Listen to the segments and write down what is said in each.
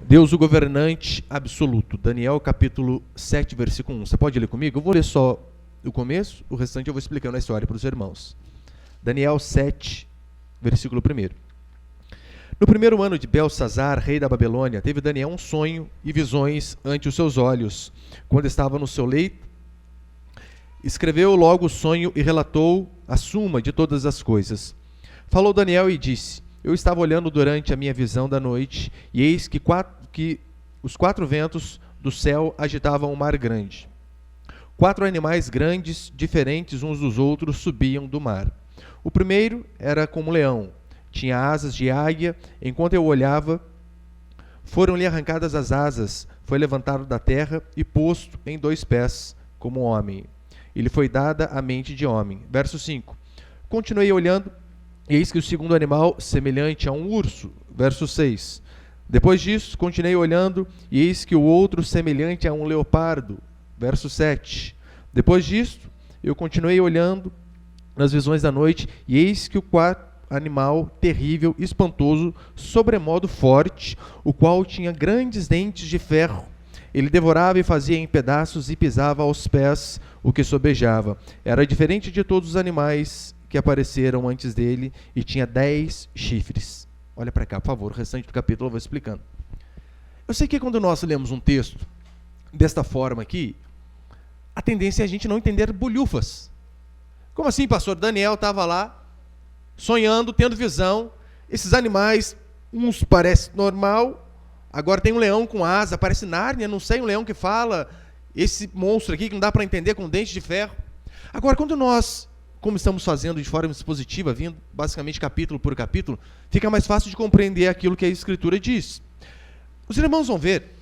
Deus, o governante absoluto. Daniel, capítulo 7, versículo 1. Você pode ler comigo? Eu vou ler só o começo, o restante eu vou explicando a história para os irmãos. Daniel 7, versículo 1. No primeiro ano de Belsazar, rei da Babilônia, teve Daniel um sonho e visões ante os seus olhos. Quando estava no seu leito, escreveu logo o sonho e relatou a suma de todas as coisas. Falou Daniel e disse: eu estava olhando durante a minha visão da noite, e eis que os 4 ventos do céu agitavam um mar grande. 4 animais grandes, diferentes uns dos outros, subiam do mar. O primeiro era como um leão, tinha asas de águia. Enquanto eu olhava, foram-lhe arrancadas as asas, foi levantado da terra e posto em 2 pés, como um homem. Ele foi dada a mente de homem. Verso 5. Continuei olhando, e eis que o segundo animal, semelhante a um urso. Verso 6. Depois disso, continuei olhando, e eis que o outro, semelhante a um leopardo. Verso 7. Depois disso, eu continuei olhando nas visões da noite, e eis que o quarto animal terrível, espantoso, sobremodo forte, o qual tinha grandes dentes de ferro. Ele devorava e fazia em pedaços e pisava aos pés o que sobejava. Era diferente de todos os animais que apareceram antes dele e tinha 10 chifres. Olha para cá, por favor, o restante do capítulo eu vou explicando. Eu sei que quando nós lemos um texto desta forma aqui, a tendência é a gente não entender bolhufas. Como assim, pastor? Daniel estava lá, sonhando, tendo visão, esses animais, uns parecem normal, agora tem um leão com asa, parece Nárnia, não sei, um leão que fala, esse monstro aqui que não dá para entender, com dente de ferro. Agora, quando nós, como estamos fazendo de forma expositiva, vindo basicamente capítulo por capítulo, fica mais fácil de compreender aquilo que a Escritura diz. Os irmãos vão ver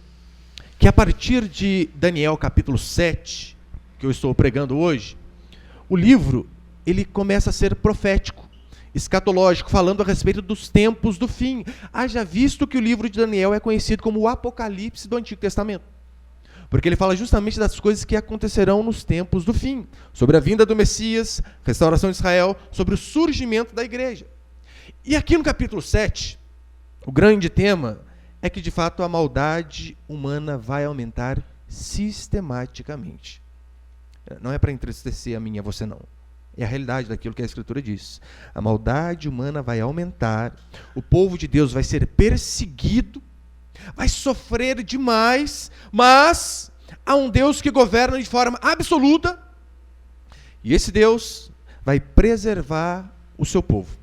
que a partir de Daniel capítulo 7, que eu estou pregando hoje, o livro ele começa a ser profético, escatológico, falando a respeito dos tempos do fim. Haja visto que o livro de Daniel é conhecido como o Apocalipse do Antigo Testamento, porque ele fala justamente das coisas que acontecerão nos tempos do fim, sobre a vinda do Messias, restauração de Israel, sobre o surgimento da igreja. E aqui no capítulo 7, o grande tema é que, de fato, a maldade humana vai aumentar sistematicamente. Não é para entristecer a mim e a você, não. É a realidade daquilo que a Escritura diz. A maldade humana vai aumentar, o povo de Deus vai ser perseguido, vai sofrer demais, mas há um Deus que governa de forma absoluta, e esse Deus vai preservar o seu povo.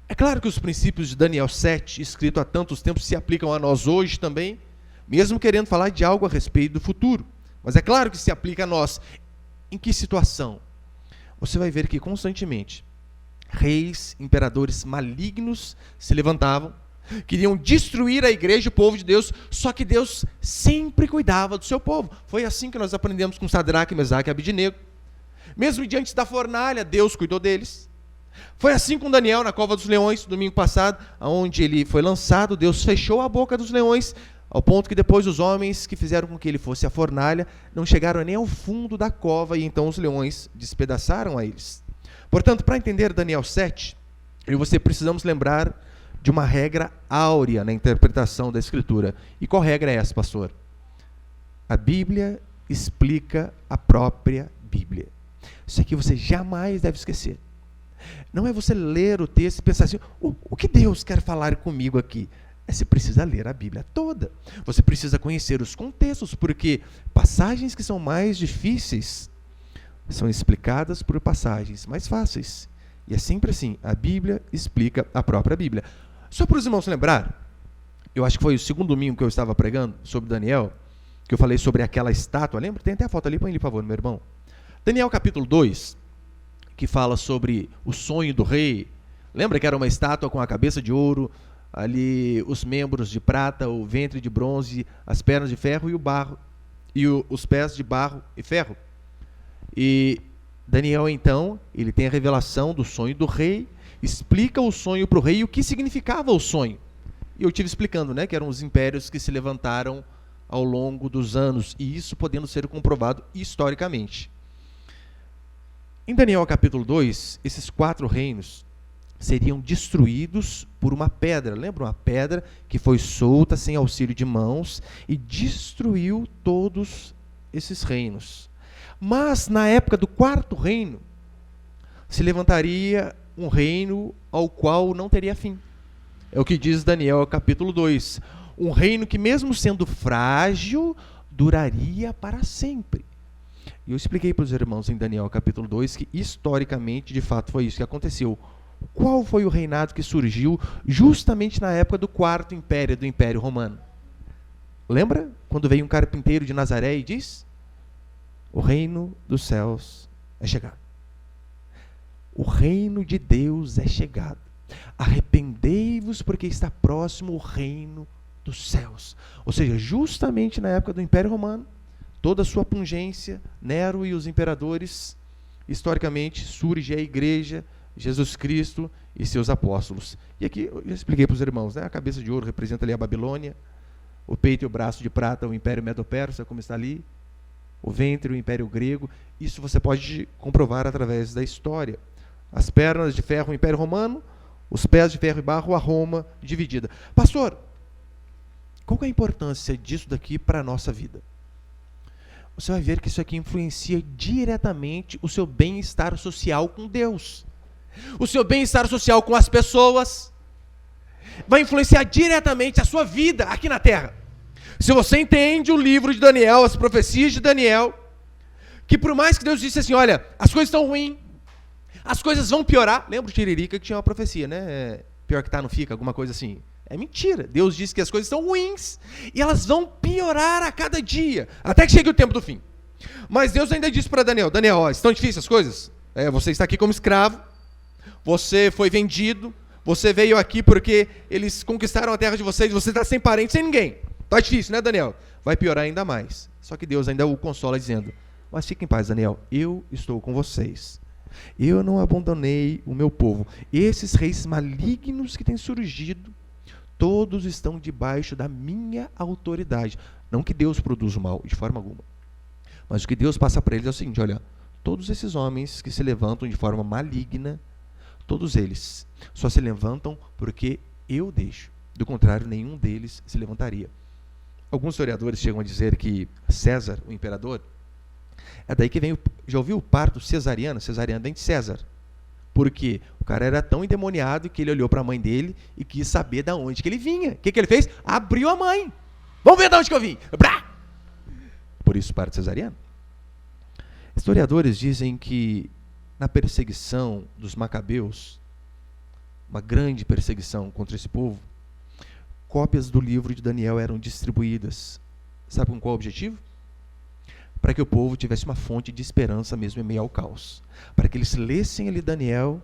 É claro que os princípios de Daniel 7, escrito há tantos tempos, se aplicam a nós hoje também, mesmo querendo falar de algo a respeito do futuro. Mas é claro que se aplica a nós. Em que situação? Você vai ver que constantemente reis, imperadores malignos se levantavam, queriam destruir a igreja, o povo de Deus, só que Deus sempre cuidava do seu povo. Foi assim que nós aprendemos com Sadraque, Mesaque e Abidnego. Mesmo diante da fornalha, Deus cuidou deles. Foi assim com Daniel na cova dos leões, domingo passado, onde ele foi lançado, Deus fechou a boca dos leões, ao ponto que depois os homens que fizeram com que ele fosse a fornalha não chegaram nem ao fundo da cova, e então os leões despedaçaram a eles. Portanto, para entender Daniel 7, eu e você precisamos lembrar de uma regra áurea na interpretação da Escritura. E qual regra é essa, pastor? A Bíblia explica a própria Bíblia. Isso aqui você jamais deve esquecer. Não é você ler o texto e pensar assim, o que Deus quer falar comigo aqui? Você precisa ler a Bíblia toda. Você precisa conhecer os contextos, porque passagens que são mais difíceis são explicadas por passagens mais fáceis. E é sempre assim, a Bíblia explica a própria Bíblia. Só para os irmãos lembrar, eu acho que foi o segundo domingo que eu estava pregando sobre Daniel, que eu falei sobre aquela estátua. Lembra? Tem até a foto ali, põe ali, por favor, meu irmão. Daniel capítulo 2, que fala sobre o sonho do rei. Lembra que era uma estátua com a cabeça de ouro, ali os membros de prata, o ventre de bronze, as pernas de ferro e o barro, e os pés de barro e ferro. E Daniel, então, ele tem a revelação do sonho do rei, explica o sonho para o rei e o que significava o sonho. E eu estive explicando, né, que eram os impérios que se levantaram ao longo dos anos, e isso podendo ser comprovado historicamente. Em Daniel capítulo 2, esses 4 reinos seriam destruídos por uma pedra. Lembra uma pedra que foi solta sem auxílio de mãos e destruiu todos esses reinos. Mas na época do quarto reino, se levantaria um reino ao qual não teria fim. É o que diz Daniel capítulo 2. Um reino que, mesmo sendo frágil, duraria para sempre. E eu expliquei para os irmãos em Daniel capítulo 2 que, historicamente, de fato, foi isso que aconteceu. Qual foi o reinado que surgiu justamente na época do quarto império, do Império Romano? Lembra quando veio um carpinteiro de Nazaré e diz: o reino dos céus é chegado. O reino de Deus é chegado. Arrependei-vos, porque está próximo o reino dos céus. Ou seja, justamente na época do Império Romano, toda a sua pungência, Nero e os imperadores, historicamente surge a igreja, Jesus Cristo e seus apóstolos. E aqui eu já expliquei para os irmãos, né? A cabeça de ouro representa ali a Babilônia, o peito e o braço de prata, o Império Medo-Persa, como está ali, o ventre, o Império Grego. Isso você pode comprovar através da história. As pernas de ferro, o Império Romano, os pés de ferro e barro, a Roma dividida. Pastor, qual é a importância disso daqui para a nossa vida? Você vai ver que isso aqui influencia diretamente o seu bem-estar social com Deus. O seu bem-estar social com as pessoas. Vai influenciar diretamente a sua vida aqui na Terra. Se você entende o livro de Daniel, as profecias de Daniel, que por mais que Deus disse assim, olha, as coisas estão ruins, as coisas vão piorar. Lembra o Tiririca que tinha uma profecia, né? Pior que tá, não fica, alguma coisa assim. É mentira. Deus disse que as coisas estão ruins e elas vão piorar a cada dia, até que chegue o tempo do fim. Mas Deus ainda disse para Daniel, ó, estão difíceis as coisas? Você está aqui como escravo, você foi vendido, você veio aqui porque eles conquistaram a terra de vocês, você está sem parente, sem ninguém. Está difícil, né, Daniel? Vai piorar ainda mais. Só que Deus ainda o consola dizendo, mas fique em paz, Daniel, eu estou com vocês. Eu não abandonei o meu povo. Esses reis malignos que têm surgido, todos estão debaixo da minha autoridade. Não que Deus produza o mal, de forma alguma. Mas o que Deus passa para eles é o seguinte, olha, todos esses homens que se levantam de forma maligna, todos eles só se levantam porque eu deixo. Do contrário, nenhum deles se levantaria. Alguns historiadores chegam a dizer que César, o imperador, é daí que vem, já ouviu o parto cesariano? Cesariano vem de César. Porque o cara era tão endemoniado que ele olhou para a mãe dele e quis saber de onde que ele vinha. O que ele fez? Abriu a mãe. Vamos ver de onde que eu vim. Brá! Por isso, parto cesariano. Historiadores dizem que na perseguição dos macabeus, uma grande perseguição contra esse povo, cópias do livro de Daniel eram distribuídas. Sabe com qual objetivo? Para que o povo tivesse uma fonte de esperança mesmo em meio ao caos. Para que eles lessem ali Daniel,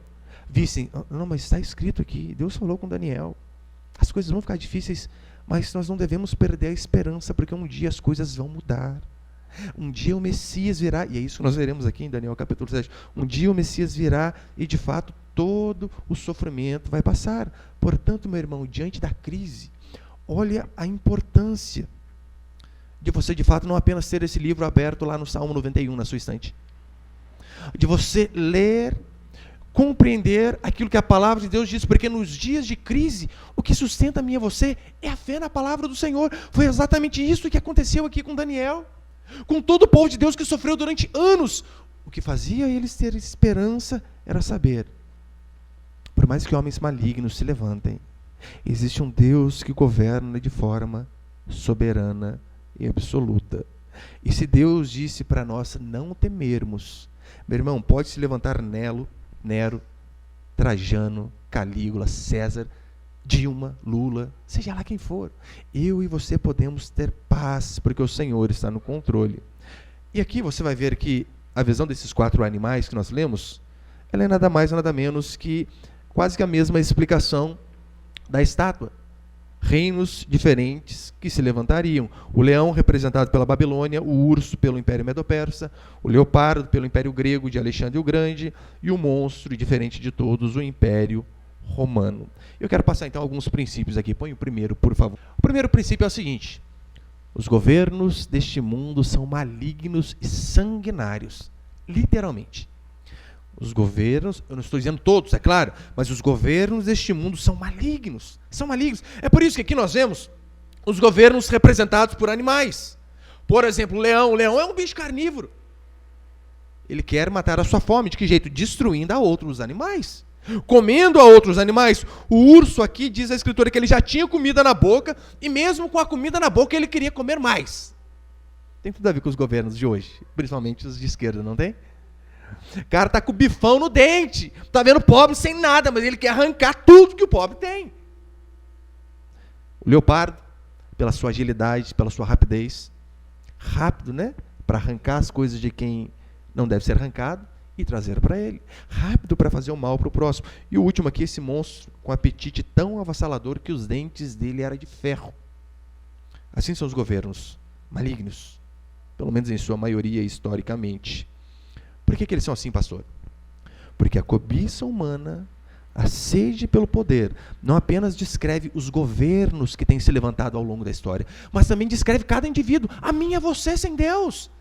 vissem, não, mas está escrito aqui, Deus falou com Daniel, as coisas vão ficar difíceis, mas nós não devemos perder a esperança, porque um dia as coisas vão mudar. Um dia o Messias virá, e é isso que nós veremos aqui em Daniel capítulo 7, um dia o Messias virá e de fato todo o sofrimento vai passar. Portanto, meu irmão, diante da crise, olha a importância de você de fato não apenas ter esse livro aberto lá no Salmo 91 na sua estante, de você ler, compreender aquilo que a palavra de Deus diz, porque nos dias de crise, o que sustenta a mim e a você é a fé na palavra do Senhor. Foi exatamente isso que aconteceu aqui com Daniel, com todo o povo de Deus que sofreu durante anos. O que fazia eles terem esperança era saber, por mais que homens malignos se levantem, existe um Deus que governa de forma soberana e absoluta. E se Deus disse para nós não temermos, meu irmão, pode se levantar Nero, Trajano, Calígula, César, Dilma, Lula, seja lá quem for, eu e você podemos ter paz, porque o Senhor está no controle. E aqui você vai ver que a visão desses 4 animais que nós lemos, ela é nada mais, nada menos que quase que a mesma explicação da estátua. Reinos diferentes que se levantariam. O leão representado pela Babilônia, o urso pelo Império Medo-Persa, o leopardo pelo Império Grego de Alexandre o Grande e o monstro, diferente de todos, o Império Romano. Eu quero passar então alguns princípios aqui. Põe o primeiro, por favor. O primeiro princípio é o seguinte: os governos deste mundo são malignos e sanguinários. Literalmente. Os governos, eu não estou dizendo todos, é claro, mas os governos deste mundo são malignos. São malignos. É por isso que aqui nós vemos os governos representados por animais. Por exemplo, o leão. O leão é um bicho carnívoro. Ele quer matar a sua fome. De que jeito? Destruindo a outros animais. Comendo a outros animais. O urso aqui, diz a escritura, que ele já tinha comida na boca, e mesmo com a comida na boca, ele queria comer mais. Tem tudo a ver com os governos de hoje, principalmente os de esquerda, não tem? O cara tá com o bifão no dente, tá vendo o pobre sem nada, mas ele quer arrancar tudo que o pobre tem. O leopardo, pela sua agilidade, pela sua rapidez, rápido, né? Para arrancar as coisas de quem não deve ser arrancado e trazer para ele. Rápido para fazer o mal para o próximo. E o último aqui, esse monstro com apetite tão avassalador que os dentes dele eram de ferro. Assim são os governos malignos, pelo menos em sua maioria historicamente. Por que eles são assim, pastor? Porque a cobiça humana, a sede pelo poder, não apenas descreve os governos que têm se levantado ao longo da história, mas também descreve cada indivíduo. A mim e a você sem Deus.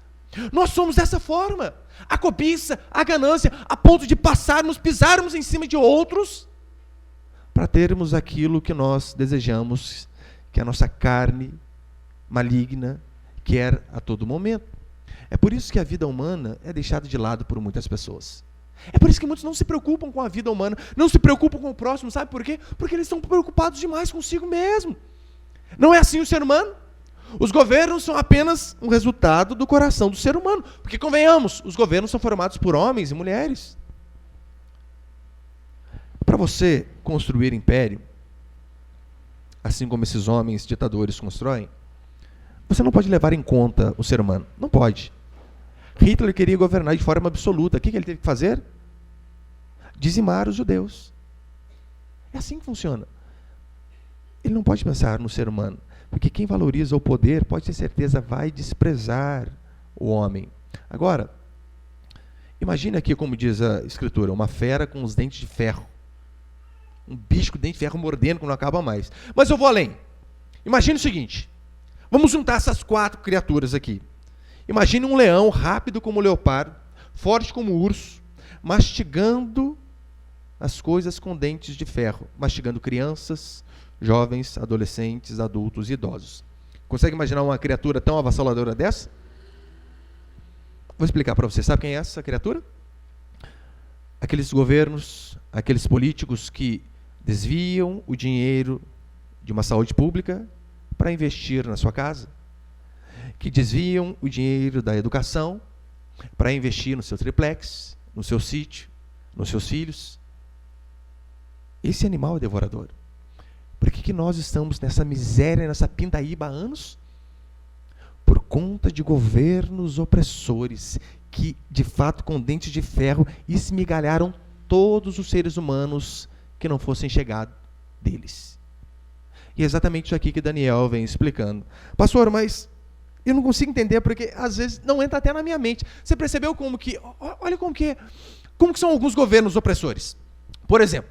Nós somos dessa forma. A cobiça, a ganância, a ponto de pisarmos em cima de outros, para termos aquilo que nós desejamos, que a nossa carne maligna quer a todo momento. É por isso que a vida humana é deixada de lado por muitas pessoas. É por isso que muitos não se preocupam com a vida humana, não se preocupam com o próximo, sabe por quê? Porque eles estão preocupados demais consigo mesmo. Não é assim o ser humano? Os governos são apenas um resultado do coração do ser humano. Porque, convenhamos, os governos são formados por homens e mulheres. Para você construir império, assim como esses homens ditadores constroem, você não pode levar em conta o ser humano. Não pode. Hitler queria governar de forma absoluta. O que ele teve que fazer? Dizimar os judeus. É assim que funciona. Ele não pode pensar no ser humano. Porque quem valoriza o poder, pode ter certeza, vai desprezar o homem. Agora, imagine aqui, como diz a Escritura, uma fera com os dentes de ferro. Um bicho com dente de ferro mordendo que não acaba mais. Mas eu vou além. Imagine o seguinte. Vamos juntar essas 4 criaturas aqui. Imagine um leão rápido como o leopardo, forte como o urso, mastigando as coisas com dentes de ferro, mastigando crianças, jovens, adolescentes, adultos e idosos. Consegue imaginar uma criatura tão avassaladora dessa? Vou explicar para você. Sabe quem é essa criatura? Aqueles governos, aqueles políticos que desviam o dinheiro de uma saúde pública para investir na sua casa, que desviam o dinheiro da educação para investir no seu triplex, no seu sítio, nos seus filhos. Esse animal é devorador. Por que nós estamos nessa miséria, nessa pindaíba há anos? Por conta de governos opressores que, de fato, com dentes de ferro, esmigalharam todos os seres humanos que não fossem chegados deles. E é exatamente isso aqui que Daniel vem explicando. Pastor, mas eu não consigo entender porque, às vezes, não entra até na minha mente. Você percebeu como que... Olha como que são alguns governos opressores. Por exemplo,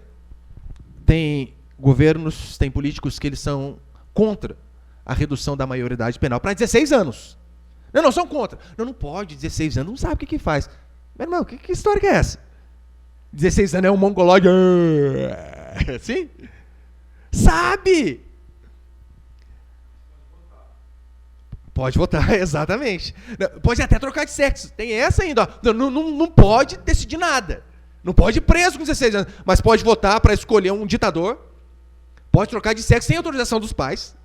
tem governos, tem políticos que eles são contra a redução da maioridade penal para 16 anos. Não, são contra. Não pode, 16 anos, não sabe o que faz. Meu irmão, que história que é essa? 16 anos é um mongolóide. Sim? Sabe? Pode votar, exatamente. Pode até trocar de sexo. Tem essa ainda. Ó. Não pode decidir nada. Não pode ir preso com 16 anos. Mas pode votar para escolher um ditador. Pode trocar de sexo sem autorização dos pais.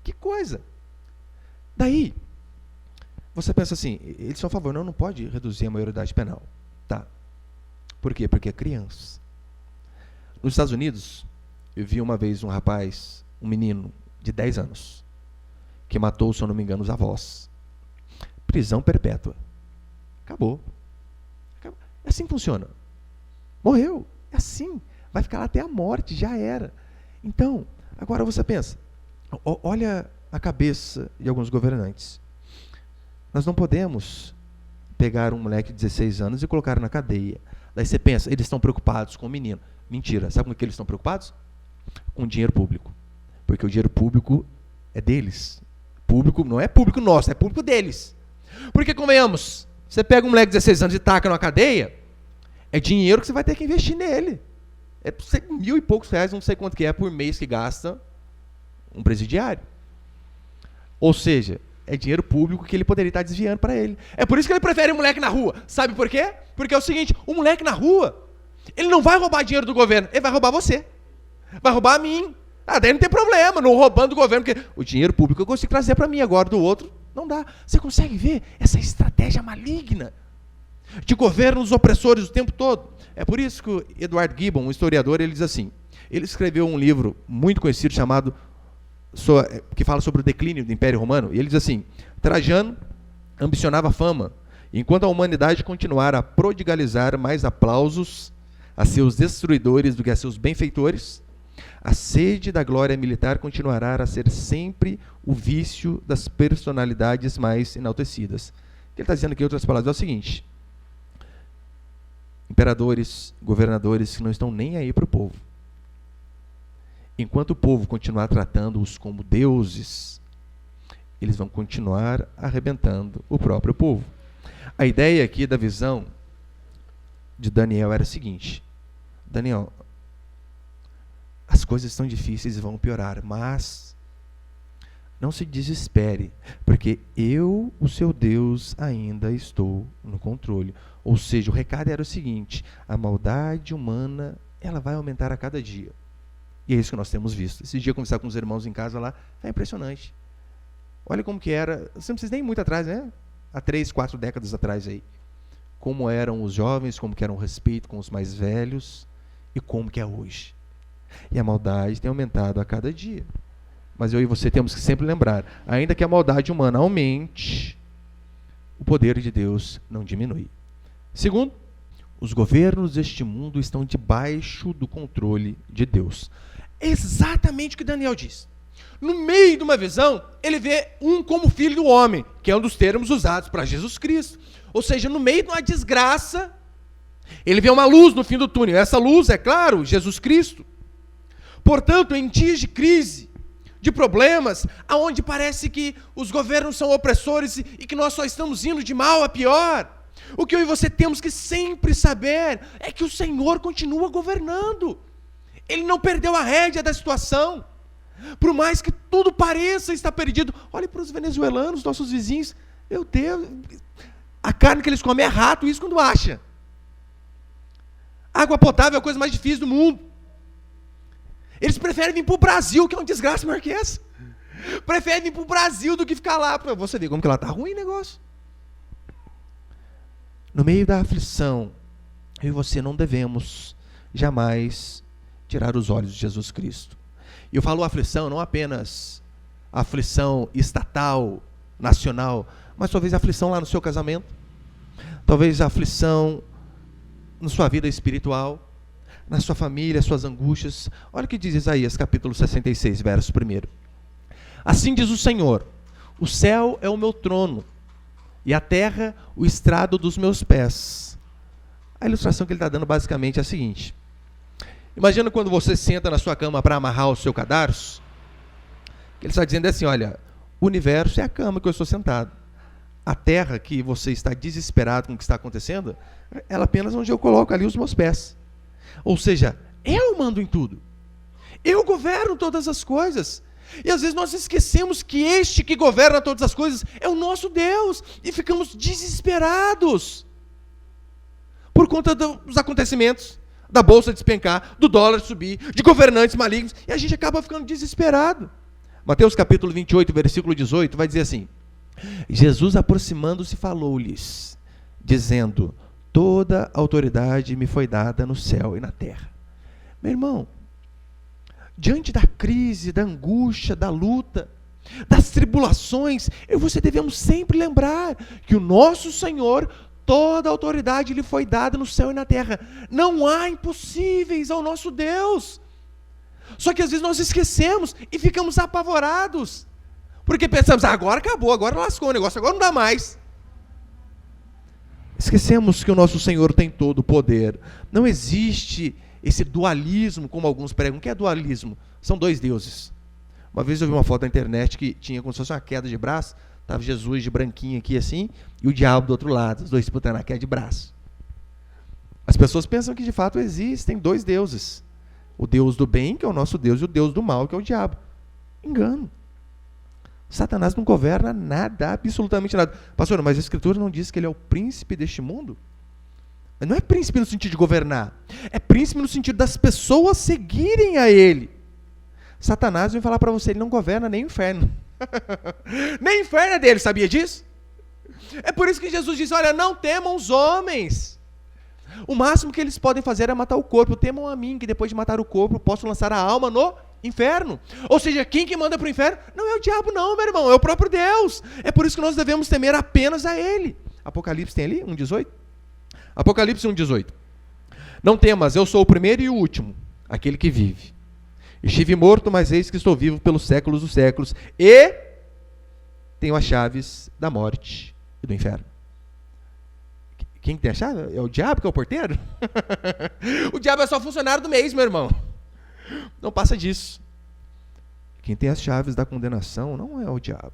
Que coisa. Daí, você pensa assim, eles são a favor. Não pode reduzir a maioridade penal. Tá. Por quê? Porque é criança. Nos Estados Unidos, eu vi uma vez um rapaz, um menino de 10 anos, que matou, se eu não me engano, os avós. Prisão perpétua. Acabou. É assim que funciona. Morreu. É assim. Vai ficar lá até a morte. Já era. Então, agora você pensa. Olha a cabeça de alguns governantes. Nós não podemos pegar um moleque de 16 anos e colocar na cadeia. Daí você pensa, eles estão preocupados com o menino. Mentira. Sabe com o que eles estão preocupados? Com o dinheiro público. Porque o dinheiro público é deles. Público não é público nosso, é público deles. Porque, convenhamos, você pega um moleque de 16 anos e taca numa cadeia, É dinheiro que você vai ter que investir nele. É R$1.000 e poucos, não sei quanto que é por mês que gasta um presidiário. Ou seja, é dinheiro público que ele poderia estar desviando para ele. É por isso que ele prefere um moleque na rua. Sabe por quê? Porque é o seguinte, o moleque na rua, ele não vai roubar dinheiro do governo, ele vai roubar você. Vai roubar a mim. Daí não tem problema, não roubando do governo, porque o dinheiro público eu consigo trazer para mim, agora do outro não dá. Você consegue ver essa estratégia maligna de governos opressores o tempo todo? É por isso que o Edward Gibbon, um historiador, ele diz assim, ele escreveu um livro muito conhecido chamado, que fala sobre o declínio do Império Romano, e ele diz assim, Trajano ambicionava fama, enquanto a humanidade continuara a prodigalizar mais aplausos a seus destruidores do que a seus benfeitores, a sede da glória militar continuará a ser sempre o vício das personalidades mais enaltecidas. O que ele está dizendo aqui, em outras palavras, é o seguinte, imperadores, governadores que não estão nem aí para o povo. Enquanto o povo continuar tratando-os como deuses, eles vão continuar arrebentando o próprio povo. A ideia aqui da visão de Daniel era a seguinte, Daniel, as coisas estão difíceis e vão piorar, mas não se desespere, porque eu, o seu Deus, ainda estou no controle. Ou seja, o recado era o seguinte, a maldade humana, ela vai aumentar a cada dia. E é isso que nós temos visto. Esse dia, conversar com os irmãos em casa lá, é impressionante. Olha como que era, você não precisa nem ir muito atrás, né? Há 3, 4 décadas atrás aí. Como eram os jovens, como que era o respeito com os mais velhos, e como que é hoje. E a maldade tem aumentado a cada dia. Mas eu e você temos que sempre lembrar, ainda que a maldade humana aumente, o poder de Deus não diminui. Segundo, os governos deste mundo estão debaixo do controle de Deus. É exatamente o que Daniel diz. No meio de uma visão, ele vê um como filho do homem, que é um dos termos usados para Jesus Cristo. Ou seja, no meio de uma desgraça, ele vê uma luz no fim do túnel. Essa luz, é claro, Jesus Cristo. Portanto, em dias de crise, de problemas, aonde parece que os governos são opressores e que nós só estamos indo de mal a pior, o que eu e você temos que sempre saber é que o Senhor continua governando. Ele não perdeu a rédea da situação. Por mais que tudo pareça estar perdido. Olhe para os venezuelanos, nossos vizinhos. Meu Deus, a carne que eles comem é rato, isso quando acha. Água potável é a coisa mais difícil do mundo. Eles preferem vir para o Brasil, que é uma desgraça maior que essa. Preferem vir para o Brasil do que ficar lá. Para você ver como que lá está ruim o negócio. No meio da aflição, eu e você não devemos jamais tirar os olhos de Jesus Cristo. E eu falo aflição, não apenas aflição estatal, nacional, mas talvez aflição lá no seu casamento, talvez aflição na sua vida espiritual, na sua família, suas angústias. Olha o que diz Isaías, capítulo 66, verso 1. Assim diz o Senhor, o céu é o meu trono, e a terra o estrado dos meus pés. A ilustração que ele está dando basicamente é a seguinte. Imagina quando você senta na sua cama para amarrar o seu cadarço. Ele está dizendo assim, olha, o universo é a cama que eu estou sentado. A terra que você está desesperado com o que está acontecendo, ela apenas onde eu coloco ali os meus pés. Ou seja, eu mando em tudo. Eu governo todas as coisas. E às vezes nós esquecemos que este que governa todas as coisas é o nosso Deus. E ficamos desesperados por conta dos acontecimentos, da bolsa despencar, do dólar subir, de governantes malignos. E a gente acaba ficando desesperado. Mateus capítulo 28, versículo 18, vai dizer assim. Jesus aproximando-se falou-lhes, dizendo, toda autoridade me foi dada no céu e na terra. Meu irmão, diante da crise, da angústia, da luta, das tribulações, eu e você devemos sempre lembrar que o nosso Senhor, toda a autoridade lhe foi dada no céu e na terra. Não há impossíveis ao nosso Deus. Só que às vezes nós esquecemos e ficamos apavorados. Porque pensamos, agora acabou, agora lascou o negócio, agora não dá mais. Esquecemos que o nosso Senhor tem todo o poder. Não existe esse dualismo, como alguns pregam. O que é dualismo? São dois deuses. Uma vez eu vi uma foto na internet que tinha como se fosse uma queda de braço. Estava Jesus de branquinho aqui assim, e o diabo do outro lado, os dois disputando a queda de braço. As pessoas pensam que de fato existem dois deuses. O Deus do bem, que é o nosso Deus, e o Deus do mal, que é o diabo. Engano. Satanás não governa nada, absolutamente nada. Pastor, mas a Escritura não diz que ele é o príncipe deste mundo? Não é príncipe no sentido de governar. É príncipe no sentido das pessoas seguirem a ele. Satanás vem falar para você, ele não governa nem o inferno. Nem o inferno é dele, sabia disso? É por isso que Jesus disse, olha, não temam os homens. O máximo que eles podem fazer é matar o corpo. Temam a mim, que depois de matar o corpo, posso lançar a alma no inferno. Ou seja, quem que manda para o inferno? Não é o diabo não, meu irmão, é o próprio Deus. É por isso que nós devemos temer apenas a ele. Apocalipse tem ali, 1,18? Apocalipse 1,18. Não temas, eu sou o primeiro e o último, aquele que vive. Estive morto, mas eis que estou vivo pelos séculos dos séculos, e tenho as chaves da morte e do inferno. Quem tem a chave? É o diabo que é o porteiro? O diabo é só funcionário do mês, meu irmão. Não passa disso. Quem tem as chaves da condenação não é o diabo.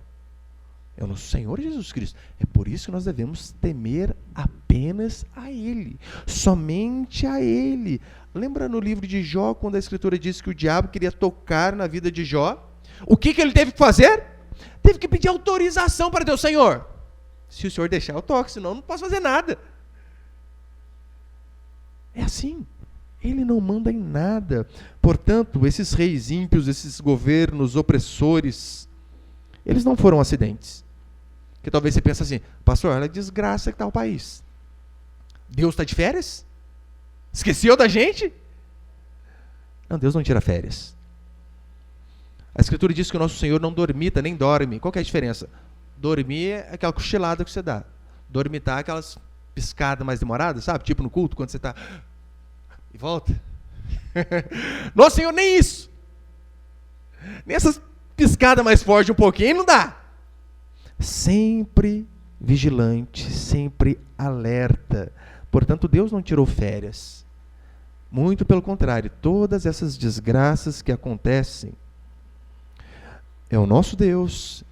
É o nosso Senhor Jesus Cristo. É por isso que nós devemos temer apenas a Ele. Somente a Ele. Lembra no livro de Jó, quando a Escritura diz que o diabo queria tocar na vida de Jó? O que ele teve que fazer? Teve que pedir autorização para Deus. Senhor, se o Senhor deixar, eu toco, senão eu não posso fazer nada. É assim. Ele não manda em nada. Portanto, esses reis ímpios, esses governos opressores, eles não foram acidentes. Que talvez você pense assim, pastor, olha a desgraça que está o país. Deus está de férias? Esqueceu da gente? Não, Deus não tira férias. A Escritura diz que o nosso Senhor não dormita, nem dorme. Qual que é a diferença? Dormir é aquela cochilada que você dá. Dormitar é aquelas piscadas mais demoradas, sabe? Tipo no culto, quando você está... E volta. Nosso Senhor nem isso. Nem essas piscadas mais fortes um pouquinho, não dá. Sempre vigilante, sempre alerta. Portanto, Deus não tirou férias. Muito pelo contrário, todas essas desgraças que acontecem, é o nosso Deus,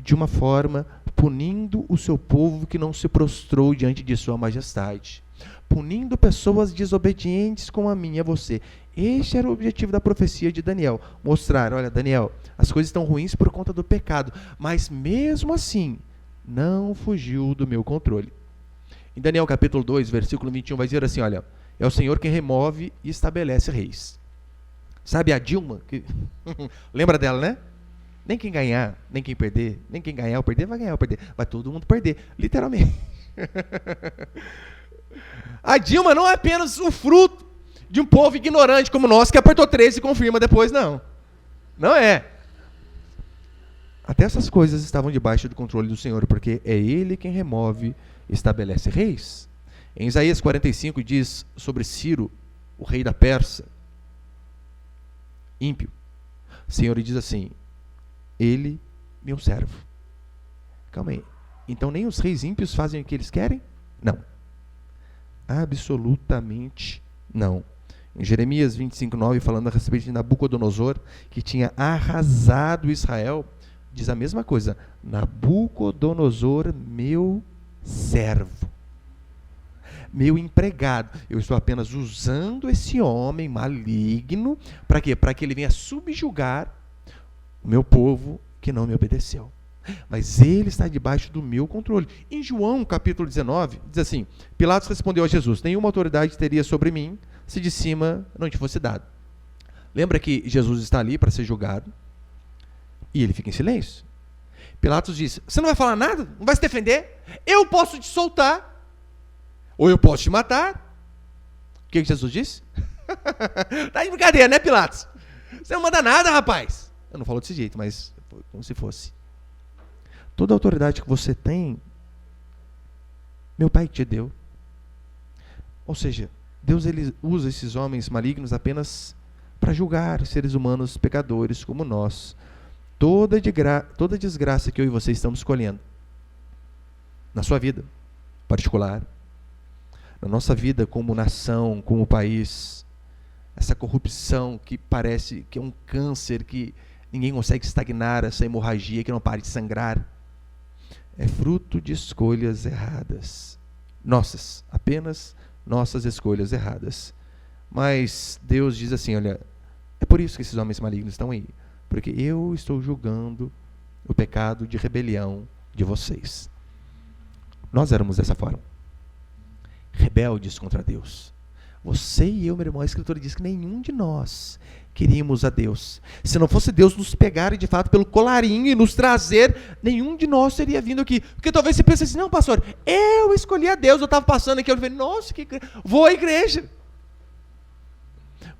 de uma forma, punindo o seu povo que não se prostrou diante de sua majestade. Punindo pessoas desobedientes como a mim e a você. Este era o objetivo da profecia de Daniel. Mostrar, olha, Daniel, as coisas estão ruins por conta do pecado, mas mesmo assim, não fugiu do meu controle. Em Daniel capítulo 2, versículo 21, vai dizer assim, olha, é o Senhor quem remove e estabelece reis. Sabe a Dilma? Que... Lembra dela, né? Nem quem ganhar, nem quem perder, nem quem ganhar ou perder, vai ganhar ou perder. Vai todo mundo perder, literalmente. A Dilma não é apenas o fruto de um povo ignorante como nós, que apertou 13 e confirma depois, não. Não é. Até essas coisas estavam debaixo do controle do Senhor, porque é Ele quem remove e estabelece reis. Em Isaías 45 diz sobre Ciro, o rei da Pérsia, ímpio. O Senhor diz assim, ele, meu servo. Calma aí. Então nem os reis ímpios fazem o que eles querem? Não. Absolutamente não. Em Jeremias 25:9, falando a respeito de Nabucodonosor, que tinha arrasado Israel, diz a mesma coisa. Nabucodonosor, meu servo. Meu empregado. Eu estou apenas usando esse homem maligno, para quê? Para que ele venha subjugar o meu povo que não me obedeceu. Mas ele está debaixo do meu controle. Em João capítulo 19, diz assim, Pilatos respondeu a Jesus, nenhuma autoridade teria sobre mim, se de cima não te fosse dado. Lembra que Jesus está ali para ser julgado, e ele fica em silêncio. Pilatos diz, você não vai falar nada? Não vai se defender? Eu posso te soltar, ou eu posso te matar. O que Jesus disse? Tá de brincadeira, né, Pilatos? Você não manda nada, rapaz. Eu não falo desse jeito, mas como se fosse. Toda a autoridade que você tem, meu Pai te deu. Ou seja, Deus ele usa esses homens malignos apenas para julgar seres humanos pecadores como nós. Toda desgraça que eu e você estamos escolhendo, na sua vida particular, na nossa vida como nação, como país, essa corrupção que parece que é um câncer, que ninguém consegue estagnar, essa hemorragia que não para de sangrar, é fruto de escolhas erradas. Nossas, apenas nossas escolhas erradas. Mas Deus diz assim, olha, é por isso que esses homens malignos estão aí, porque eu estou julgando o pecado de rebelião de vocês. Nós éramos dessa forma, rebeldes contra Deus. Você e eu, meu irmão, a Escritura diz que nenhum de nós queríamos a Deus. Se não fosse Deus nos pegar de fato pelo colarinho e nos trazer, nenhum de nós teria vindo aqui. Porque talvez você pense assim, não, pastor, eu escolhi a Deus, eu estava passando aqui, eu falei, nossa, vou à igreja.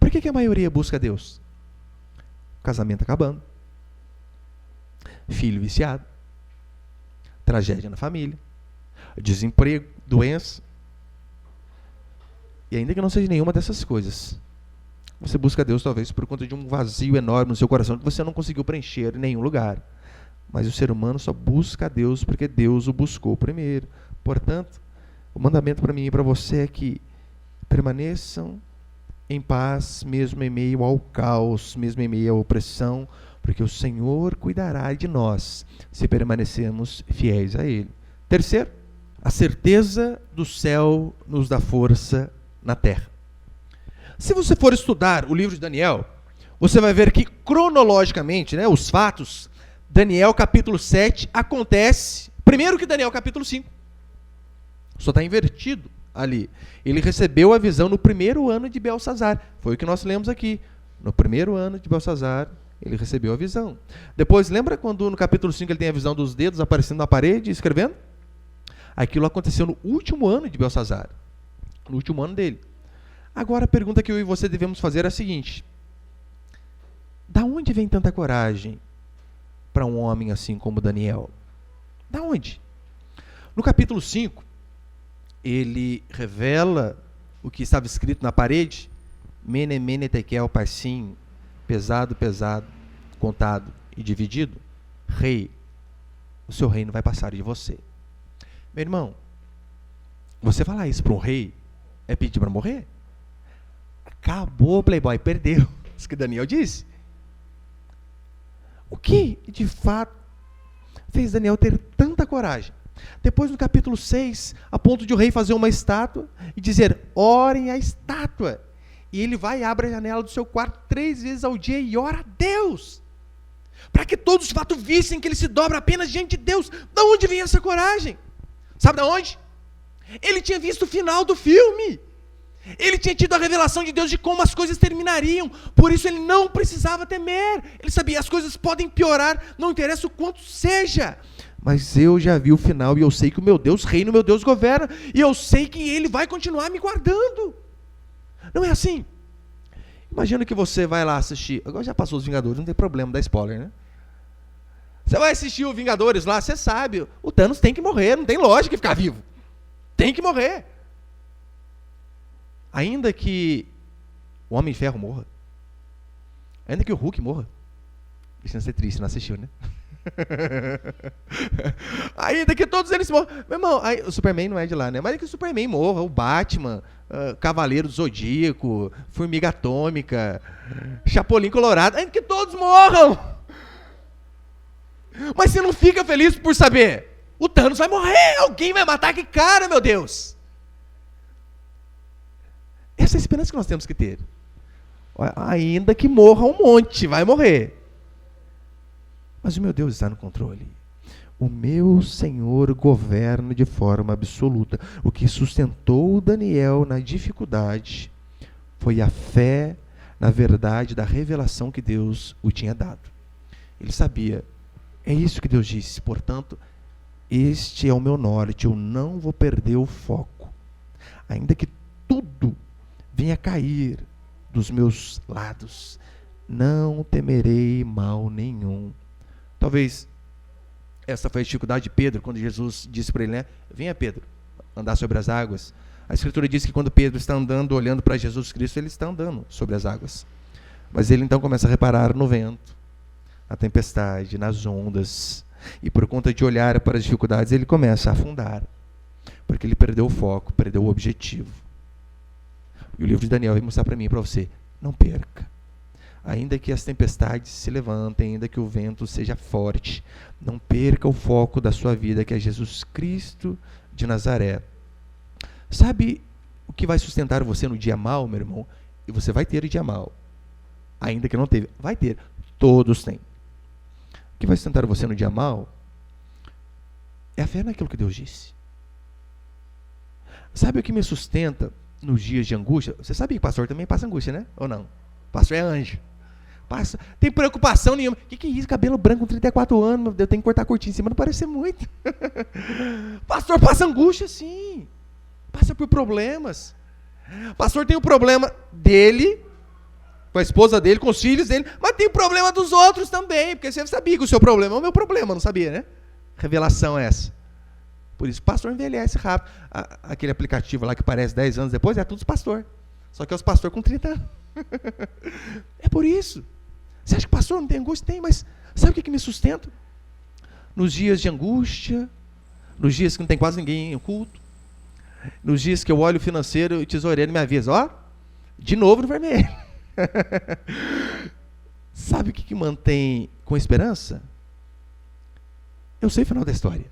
Por que a maioria busca a Deus? Casamento acabando, filho viciado, tragédia na família, desemprego, doença. E ainda que não seja nenhuma dessas coisas, você busca a Deus talvez por conta de um vazio enorme no seu coração que você não conseguiu preencher em nenhum lugar. Mas o ser humano só busca a Deus porque Deus o buscou primeiro. Portanto, o mandamento para mim e para você é que permaneçam em paz, mesmo em meio ao caos, mesmo em meio à opressão, porque o Senhor cuidará de nós se permanecermos fiéis a Ele. Terceiro, a certeza do céu nos dá força na terra. Se você for estudar o livro de Daniel, você vai ver que cronologicamente, os fatos, Daniel capítulo 7 acontece primeiro que Daniel capítulo 5. Só está invertido ali. Ele recebeu a visão no primeiro ano de Belsazar. Foi o que nós lemos aqui. No primeiro ano de Belsazar, ele recebeu a visão. Depois, lembra quando no capítulo 5 ele tem a visão dos dedos aparecendo na parede e escrevendo? Aquilo aconteceu no último ano de Belsazar. No último ano dele. Agora a pergunta que eu e você devemos fazer é a seguinte: da onde vem tanta coragem para um homem assim como Daniel? Da onde? No capítulo 5, ele revela o que estava escrito na parede: Mene, Mene, Tekel, Parsim, pesado, pesado, contado e dividido. Rei, o seu reino vai passar de você. Meu irmão, você falar isso para um rei é pedir para morrer? Acabou, playboy, perdeu. Isso que Daniel disse. O que, de fato, fez Daniel ter tanta coragem? Depois, no capítulo 6, a ponto de o rei fazer uma estátua e dizer, orem a estátua. E ele vai e abre a janela do seu quarto 3 vezes ao dia e ora a Deus. Para que todos, de fato, vissem que ele se dobra apenas diante de Deus. Da onde vem essa coragem? Sabe de onde? Ele tinha visto o final do filme. Ele tinha tido a revelação de Deus de como as coisas terminariam. Por isso ele não precisava temer. Ele sabia, as coisas podem piorar, não interessa o quanto seja. Mas eu já vi o final e eu sei que o meu Deus reina, o meu Deus governa. E eu sei que Ele vai continuar me guardando. Não é assim? Imagina que você vai lá assistir. Agora já passou os Vingadores, não tem problema dar spoiler, né? Você vai assistir o Vingadores lá, você sabe, o Thanos tem que morrer, não tem lógica ficar vivo. Tem que morrer. Ainda que o Homem de Ferro morra, ainda que o Hulk morra, isso não ser triste, não assistiu, né? Ainda que todos eles morram, meu irmão, o Superman não é de lá, né? Mas ainda que o Superman morra, o Batman, Cavaleiro do Zodíaco, Formiga Atômica, Chapolin Colorado, ainda que todos morram. Mas você não fica feliz por saber, o Thanos vai morrer, alguém vai matar que cara, meu Deus. Essa é a esperança que nós temos que ter. Ainda que morra um monte, vai morrer. Mas o meu Deus está no controle. O meu Senhor governa de forma absoluta. O que sustentou Daniel na dificuldade foi a fé na verdade da revelação que Deus o tinha dado. Ele sabia, é isso que Deus disse, portanto, este é o meu norte, eu não vou perder o foco. Ainda que tudo venha cair dos meus lados, não temerei mal nenhum. Talvez essa foi a dificuldade de Pedro, quando Jesus disse para ele, né? Venha, Pedro, andar sobre as águas. A Escritura diz que quando Pedro está andando, olhando para Jesus Cristo, ele está andando sobre as águas. Mas ele então começa a reparar no vento, na tempestade, nas ondas. E por conta de olhar para as dificuldades, ele começa a afundar. Porque ele perdeu o foco, perdeu o objetivo. E o livro de Daniel vai mostrar para mim e para você, não perca. Ainda que as tempestades se levantem, ainda que o vento seja forte, não perca o foco da sua vida, que é Jesus Cristo de Nazaré. Sabe o O que vai sustentar você no dia mau, meu irmão, e você vai ter o dia mau, ainda que não teve, vai ter, todos têm. O que vai sustentar você no dia mau é a fé naquilo que Deus disse. Sabe o que me sustenta nos dias de angústia? Você sabe que pastor também passa angústia, né? Ou não? Pastor é anjo. Passa, tem preocupação nenhuma. O que é isso? Cabelo branco com 34 anos, meu Deus, eu tenho que cortar curtinho em cima, não parece ser muito. Pastor passa angústia, sim. Passa por problemas. Pastor tem o problema dele, com a esposa dele, com os filhos dele, mas tem o problema dos outros também, porque você sabia que o seu problema é o meu problema, não sabia, né? Revelação é essa. Por isso, o pastor envelhece rápido. Aquele aplicativo lá que parece 10 anos depois, é tudo os pastor. Só que é os pastor com 30 anos. É por isso. Você acha que pastor não tem angústia? Tem, mas sabe o que me sustenta? Nos dias de angústia, nos dias que não tem quase ninguém em culto, nos dias que eu olho o financeiro e o tesoureiro me avisa, ó, de novo no vermelho. Sabe o que mantém com esperança? Eu sei o final da história.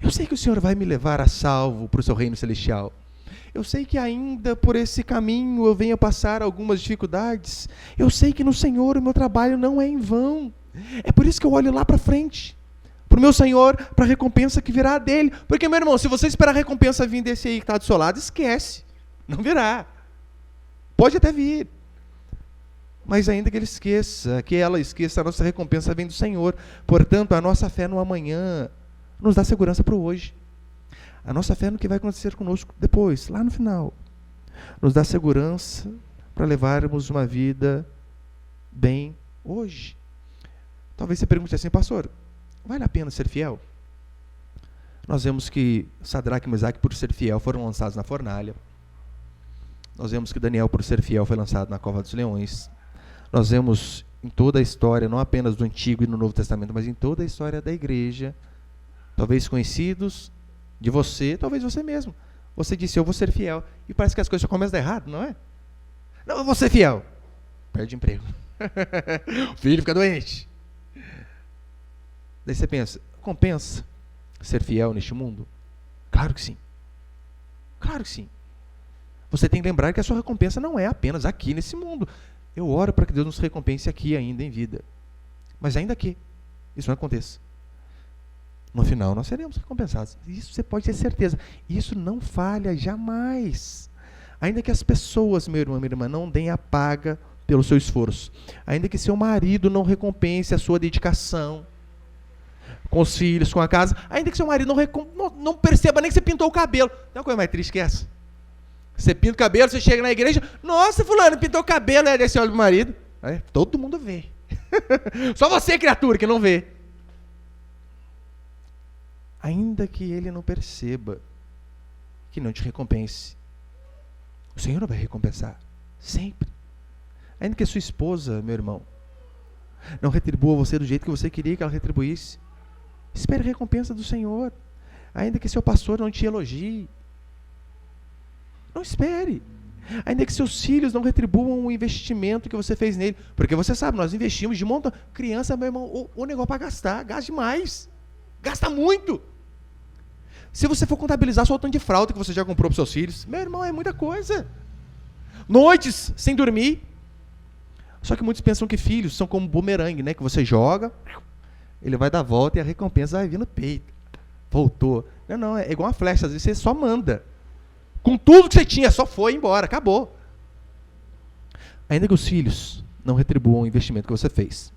Eu sei que o Senhor vai me levar a salvo para o seu reino celestial. Eu sei que ainda por esse caminho eu venho a passar algumas dificuldades. Eu sei que no Senhor o meu trabalho não é em vão. É por isso que eu olho lá para frente, para o meu Senhor, para a recompensa que virá dele. Porque, meu irmão, se você esperar a recompensa vir desse aí que está do seu lado, esquece. Não virá. Pode até vir. Mas ainda que ele esqueça, que ela esqueça, a nossa recompensa vem do Senhor. Portanto, a nossa fé no amanhã nos dá segurança para o hoje. A nossa fé no que vai acontecer conosco depois, lá no final, nos dá segurança para levarmos uma vida bem hoje. Talvez você pergunte assim, pastor, vale a pena ser fiel? Nós vemos que Sadraque e Mesaque, por ser fiel, foram lançados na fornalha. Nós vemos que Daniel, por ser fiel, foi lançado na cova dos leões. Nós vemos em toda a história, não apenas do Antigo e no Novo Testamento, mas em toda a história da igreja, talvez conhecidos de você, talvez você mesmo. Você disse, eu vou ser fiel. E parece que as coisas já começam a dar errado, não é? Não, eu vou ser fiel. Perde emprego. O filho fica doente. Daí você pensa, compensa ser fiel neste mundo? Claro que sim. Claro que sim. Você tem que lembrar que a sua recompensa não é apenas aqui nesse mundo. Eu oro para que Deus nos recompense aqui ainda em vida. Mas ainda que isso não aconteça, no final nós seremos recompensados. Isso você pode ter certeza. Isso não falha jamais. Ainda que as pessoas, meu irmão, minha irmã, não deem a paga pelo seu esforço. Ainda que seu marido não recompense a sua dedicação com os filhos, com a casa. Ainda que seu marido não perceba nem que você pintou o cabelo. Tem uma coisa mais triste que essa? Você pinta o cabelo, você chega na igreja, nossa, fulano, pintou o cabelo, aí você olha pro marido. Aí, todo mundo vê. Só você, criatura, que não vê. Ainda que ele não perceba, que não te recompense, o Senhor vai recompensar, sempre. Ainda que a sua esposa, meu irmão, não retribua você do jeito que você queria que ela retribuísse, espere a recompensa do Senhor. Ainda que seu pastor não te elogie, não espere. Ainda que seus filhos não retribuam o investimento que você fez nele, porque você sabe, nós investimos de montão. Criança, meu irmão, o negócio para gastar, gasta demais. Gasta muito. Se você for contabilizar só o tanto de fralda que você já comprou para seus filhos, meu irmão, é muita coisa. Noites sem dormir. Só que muitos pensam que filhos são como bumerangue, né? Que você joga, ele vai dar volta e a recompensa vai vir no peito. Voltou. Não, é igual uma flecha, às vezes você só manda. Com tudo que você tinha, só foi embora, acabou. Ainda que os filhos não retribuam o investimento que você fez,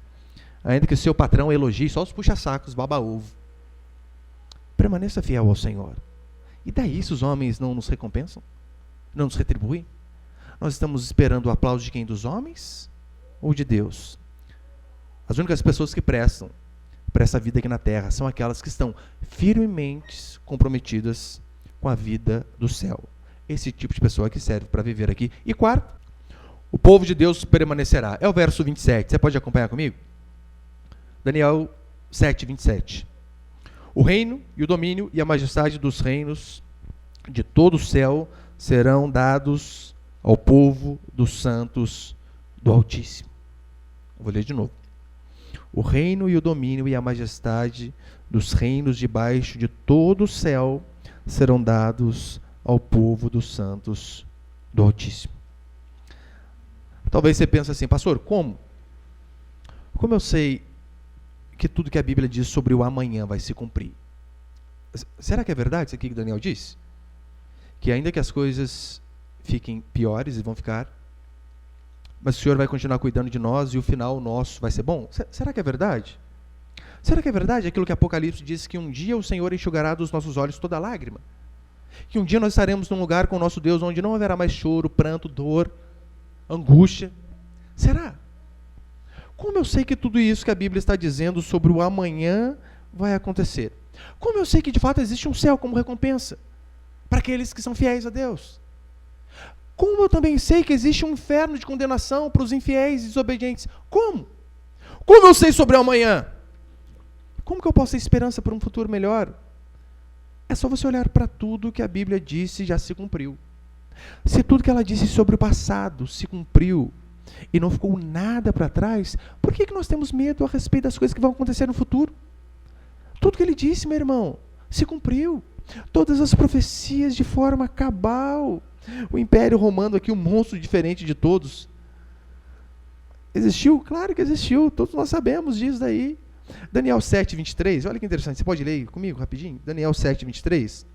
ainda que o seu patrão elogie só os puxa-sacos, baba-ovo, permaneça fiel ao Senhor. E daí se os homens não nos recompensam? Não nos retribuem? Nós estamos esperando o aplauso de quem? Dos homens ou de Deus? As únicas pessoas que prestam para essa vida aqui na terra são aquelas que estão firmemente comprometidas com a vida do céu. Esse tipo de pessoa que serve para viver aqui. E quarto, o povo de Deus permanecerá. É o verso 27. Você pode acompanhar comigo? Daniel 7, 27. O reino e o domínio e a majestade dos reinos de todo o céu serão dados ao povo dos santos do Altíssimo. Eu vou ler de novo. O reino e o domínio e a majestade dos reinos debaixo de todo o céu serão dados ao povo dos santos do Altíssimo. Talvez você pense assim, pastor, como? Como eu sei que tudo que a Bíblia diz sobre o amanhã vai se cumprir? Será que é verdade isso aqui que Daniel disse? Que ainda que as coisas fiquem piores e vão ficar, mas o Senhor vai continuar cuidando de nós e o final nosso vai ser bom? Será que é verdade? Será que é verdade aquilo que Apocalipse diz, que um dia o Senhor enxugará dos nossos olhos toda lágrima? Que um dia nós estaremos num lugar com o nosso Deus onde não haverá mais choro, pranto, dor, angústia? Será? Como eu sei que tudo isso que a Bíblia está dizendo sobre o amanhã vai acontecer? Como eu sei que de fato existe um céu como recompensa para aqueles que são fiéis a Deus? Como eu também sei que existe um inferno de condenação para os infiéis e desobedientes? Como? Como eu sei sobre o amanhã? Como que eu posso ter esperança para um futuro melhor? É só você olhar para tudo que a Bíblia disse e já se cumpriu. Se tudo que ela disse sobre o passado se cumpriu e não ficou nada para trás, por que nós temos medo a respeito das coisas que vão acontecer no futuro? Tudo que ele disse, meu irmão, se cumpriu. Todas as profecias de forma cabal. O Império Romano aqui, um monstro diferente de todos. Existiu? Claro que existiu. Todos nós sabemos disso daí. Daniel 7, 23. Olha que interessante. Você pode ler comigo rapidinho? Daniel 7, 23.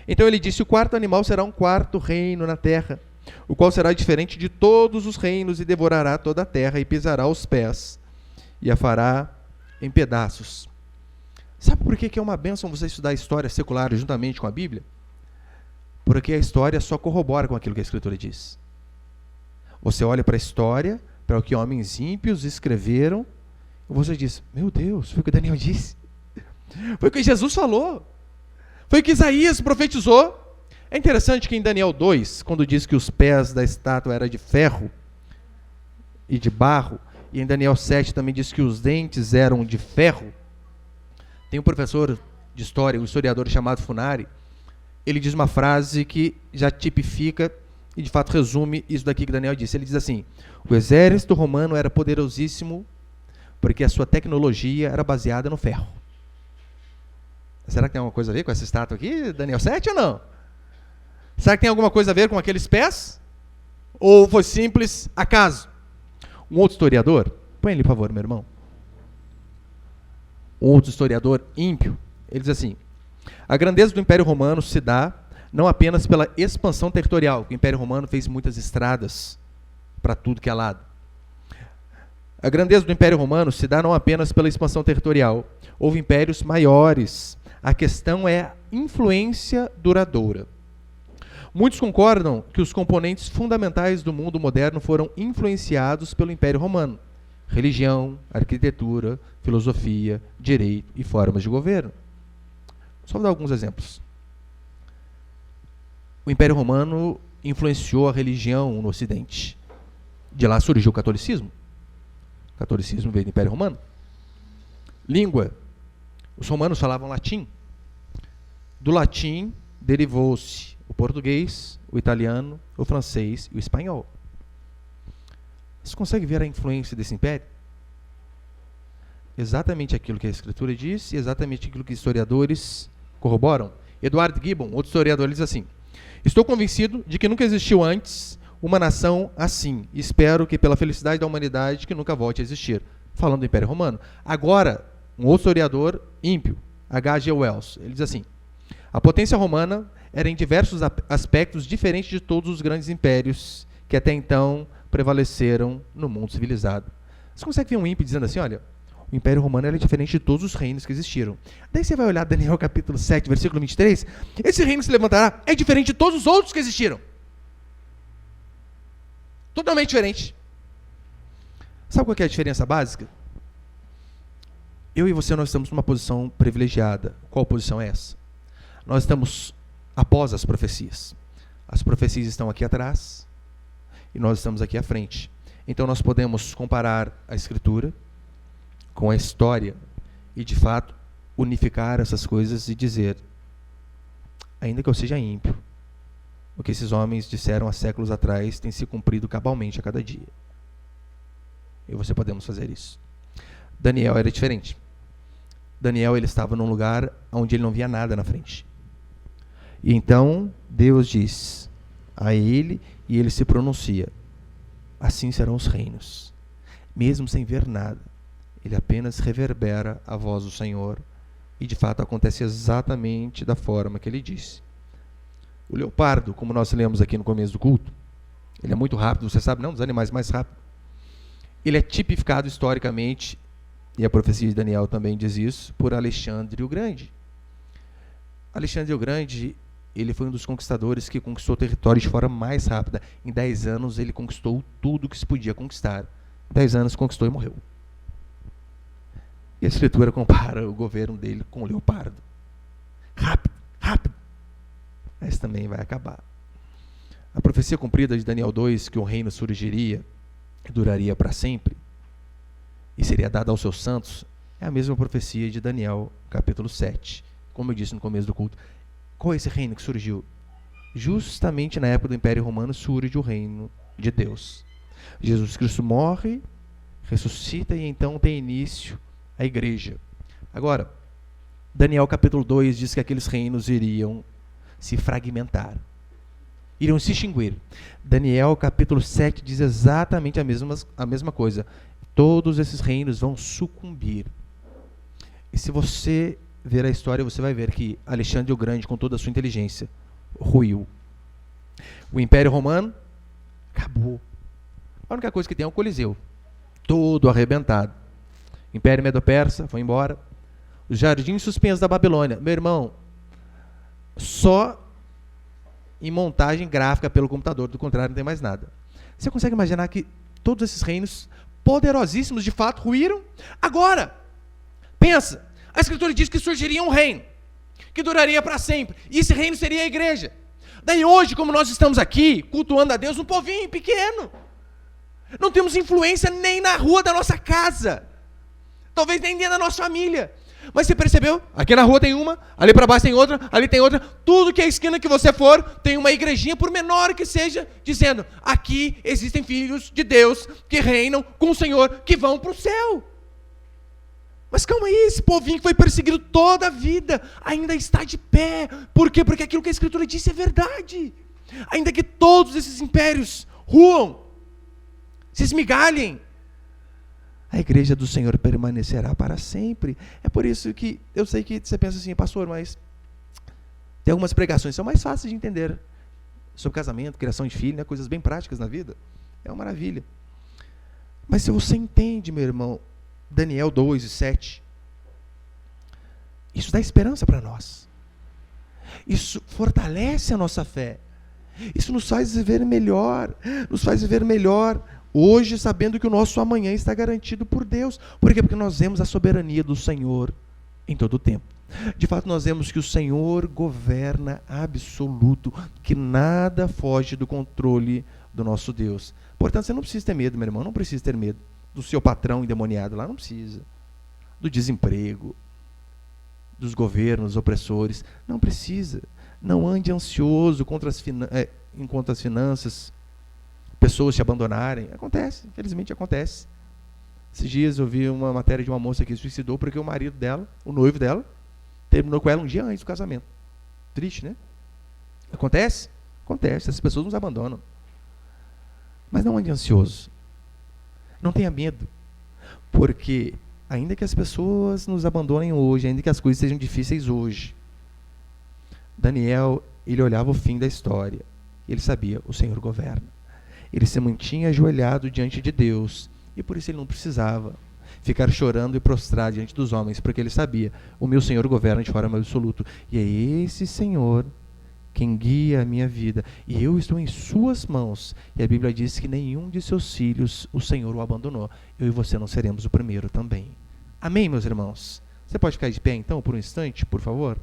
Então ele disse: o quarto animal será um quarto reino na terra, o qual será diferente de todos os reinos e devorará toda a terra e pisará os pés e a fará em pedaços. Sabe por que é uma bênção você estudar a história secular juntamente com a Bíblia? Porque a história só corrobora com aquilo que a Escritura diz. Você olha para a história, para o que homens ímpios escreveram, e você diz: meu Deus, foi o que Daniel disse. Foi o que Jesus falou. Foi o que Isaías profetizou. É interessante que em Daniel 2, quando diz que os pés da estátua eram de ferro e de barro, e em Daniel 7 também diz que os dentes eram de ferro, tem um professor de história, um historiador chamado Funari, ele diz uma frase que já tipifica e de fato resume isso daqui que Daniel disse. Ele diz assim: o exército romano era poderosíssimo porque a sua tecnologia era baseada no ferro. Será que tem alguma coisa a ver com essa estátua aqui, Daniel 7 ou não? Será que tem alguma coisa a ver com aqueles pés? Ou foi simples acaso? Um outro historiador, põe ele por favor, meu irmão. Um outro historiador ímpio, ele diz assim: a grandeza do Império Romano se dá não apenas pela expansão territorial, o Império Romano fez muitas estradas para tudo que é lado. A grandeza do Império Romano se dá não apenas pela expansão territorial, houve impérios maiores. A questão é a influência duradoura. Muitos concordam que os componentes fundamentais do mundo moderno foram influenciados pelo Império Romano: religião, arquitetura, filosofia, direito e formas de governo. Só vou dar alguns exemplos. O Império Romano influenciou a religião no Ocidente. De lá surgiu o catolicismo. O catolicismo veio do Império Romano. Língua. Os romanos falavam latim. Do latim derivou-se o português, o italiano, o francês e o espanhol. Você consegue ver a influência desse império? Exatamente aquilo que a Escritura diz e exatamente aquilo que historiadores corroboram. Edward Gibbon, outro historiador, diz assim: estou convencido de que nunca existiu antes uma nação assim. Espero que, pela felicidade da humanidade, que nunca volte a existir. Falando do Império Romano. Agora, um outro historiador ímpio, H.G. Wells, ele diz assim: a potência romana era em diversos aspectos diferente de todos os grandes impérios que até então prevaleceram no mundo civilizado. Você consegue ver um ímpio dizendo assim: olha, o Império Romano era diferente de todos os reinos que existiram. Daí você vai olhar Daniel capítulo 7, versículo 23, esse reino que se levantará é diferente de todos os outros que existiram. Totalmente diferente. Sabe qual que é a diferença básica? Eu e você, nós estamos numa posição privilegiada. Qual posição é essa? Nós estamos após as profecias. As profecias estão aqui atrás e nós estamos aqui à frente. Então nós podemos comparar a Escritura com a história e, de fato, unificar essas coisas e dizer: ainda que eu seja ímpio, o que esses homens disseram há séculos atrás tem se cumprido cabalmente a cada dia. Eu e você podemos fazer isso. Daniel era diferente. Daniel, ele estava num lugar onde ele não via nada na frente. E então Deus diz a ele, e ele se pronuncia: assim serão os reinos. Mesmo sem ver nada, ele apenas reverbera a voz do Senhor, e de fato acontece exatamente da forma que ele disse. O leopardo, como nós lemos aqui no começo do culto, ele é muito rápido, você sabe, não, dos animais mais rápidos. Ele é tipificado historicamente, e a profecia de Daniel também diz isso, por Alexandre o Grande. Alexandre o Grande, ele foi um dos conquistadores que conquistou o território de forma mais rápida. Em 10 anos, ele conquistou tudo que se podia conquistar. Em 10 anos, conquistou e morreu. E a Escritura compara o governo dele com o leopardo. Rápido, rápido. Mas também vai acabar. A profecia cumprida de Daniel 2, que o reino surgiria e duraria para sempre, e seria dada aos seus santos, é a mesma profecia de Daniel, capítulo 7. Como eu disse no começo do culto, qual é esse reino que surgiu? Justamente na época do Império Romano surge o reino de Deus. Jesus Cristo morre, ressuscita e então tem início a igreja. Agora, Daniel capítulo 2 diz que aqueles reinos iriam se fragmentar, iriam se extinguir. Daniel capítulo 7 diz exatamente a mesma coisa. Todos esses reinos vão sucumbir. E se você ver a história, você vai ver que Alexandre o Grande, com toda a sua inteligência, ruiu. O Império Romano acabou. A única coisa que tem é o Coliseu, todo arrebentado. O Império Medo-Persa foi embora. Os jardins suspensos da Babilônia, meu irmão, só em montagem gráfica pelo computador, do contrário não tem mais nada. Você consegue imaginar que todos esses reinos poderosíssimos de fato ruíram? Agora, pensa, a Escritura diz que surgiria um reino, que duraria para sempre, e esse reino seria a igreja. Daí hoje, como nós estamos aqui, cultuando a Deus, um povinho pequeno, não temos influência nem na rua da nossa casa, talvez nem dentro da nossa família, mas você percebeu? Aqui na rua tem uma, ali para baixo tem outra, ali tem outra, tudo que é esquina que você for, tem uma igrejinha, por menor que seja, dizendo, aqui existem filhos de Deus, que reinam com o Senhor, que vão para o céu. Mas calma aí, esse povinho que foi perseguido toda a vida ainda está de pé. Por quê? Porque aquilo que a Escritura disse é verdade. Ainda que todos esses impérios ruam, se esmigalhem, a igreja do Senhor permanecerá para sempre. É por isso que eu sei que você pensa assim, pastor, mas tem algumas pregações que são mais fáceis de entender sobre casamento, criação de filho, né? Coisas bem práticas na vida. É uma maravilha. Mas se você entende, meu irmão, Daniel 2 e 7, isso dá esperança para nós. Isso fortalece a nossa fé. Isso nos faz viver melhor. Nos faz viver melhor hoje, sabendo que o nosso amanhã está garantido por Deus. Por quê? Porque nós vemos a soberania do Senhor em todo o tempo. De fato, nós vemos que o Senhor governa absoluto, que nada foge do controle do nosso Deus. Portanto, você não precisa ter medo, meu irmão, não precisa ter medo do seu patrão endemoniado lá, não precisa. Do desemprego, dos governos opressores, não precisa. Não ande ansioso enquanto as finanças, pessoas te abandonarem. Acontece, infelizmente acontece. Esses dias eu vi uma matéria de uma moça que se suicidou porque o marido dela, o noivo dela, terminou com ela um dia antes do casamento. Triste, né? Acontece? Acontece, essas pessoas nos abandonam. Mas não ande ansioso. Não tenha medo, porque ainda que as pessoas nos abandonem hoje, ainda que as coisas sejam difíceis hoje, Daniel, ele olhava o fim da história, ele sabia, o Senhor governa. Ele se mantinha ajoelhado diante de Deus, e por isso ele não precisava ficar chorando e prostrar diante dos homens, porque ele sabia, o meu Senhor governa de forma absoluta, e é esse Senhor quem guia a minha vida, e eu estou em suas mãos, e a Bíblia diz que nenhum de seus filhos o Senhor o abandonou, eu e você não seremos o primeiro também. Amém, meus irmãos? Você pode ficar de pé então por um instante, por favor?